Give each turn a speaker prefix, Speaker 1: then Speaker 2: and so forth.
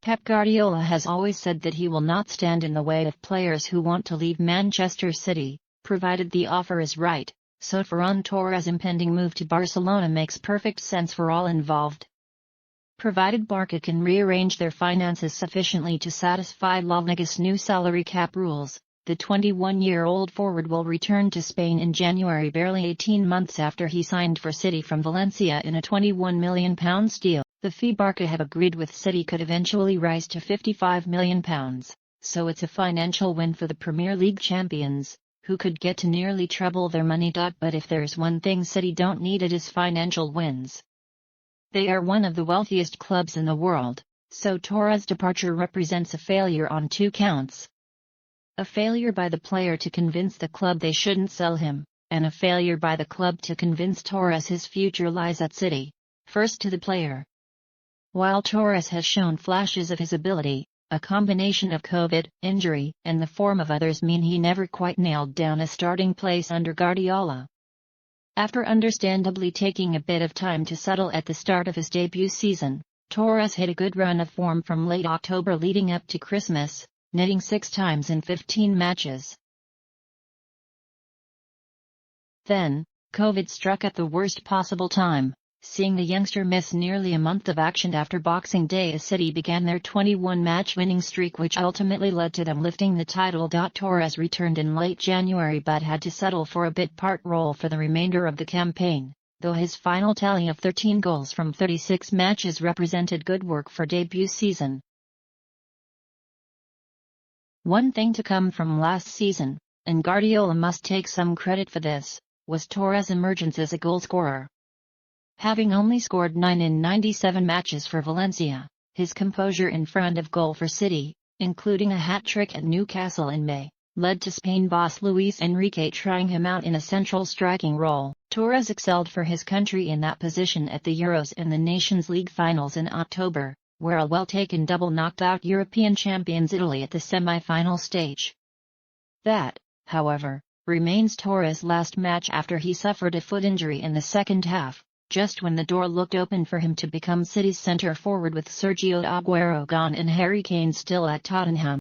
Speaker 1: Pep Guardiola has always said that he will not stand in the way of players who want to leave Manchester City, provided the offer is right, so Ferran Torres' impending move to Barcelona makes perfect sense for all involved. Provided Barca can rearrange their finances sufficiently to satisfy La Liga's new salary cap rules, the 21-year-old forward will return to Spain in January, barely 18 months after he signed for City from Valencia in a £21 million deal. The fee Barca have agreed with City could eventually rise to £55 million, so it's a financial win for the Premier League champions, who could get to nearly treble their money. But if there's one thing City don't need, it is financial wins. They are one of the wealthiest clubs in the world, so Torres' departure represents a failure on two counts. A failure by the player to convince the club they shouldn't sell him, and a failure by the club to convince Torres his future lies at City. First to the player. While Torres has shown flashes of his ability, a combination of COVID, injury, and the form of others mean he never quite nailed down a starting place under Guardiola. After understandably taking a bit of time to settle at the start of his debut season, Torres hit a good run of form from late October leading up to Christmas, netting 6 times in 15 matches. Then, COVID struck at the worst possible time, seeing the youngster miss nearly a month of action after Boxing Day as City began their 21-match winning streak, which ultimately led to them lifting the title. Torres returned in late January but had to settle for a bit-part role for the remainder of the campaign, though his final tally of 13 goals from 36 matches represented good work for debut season. One thing to come from last season, and Guardiola must take some credit for this, was Torres' emergence as a goalscorer. Having only scored 9 in 97 matches for Valencia, his composure in front of goal for City, including a hat-trick at Newcastle in May, led to Spain boss Luis Enrique trying him out in a central striking role. Torres excelled for his country in that position at the Euros and the Nations League finals in October, where a well-taken double knocked out European champions Italy at the semi-final stage. That, however, remains Torres' last match after he suffered a foot injury in the second half, just when the door looked open for him to become City's centre forward with Sergio Aguero gone and Harry Kane still at Tottenham.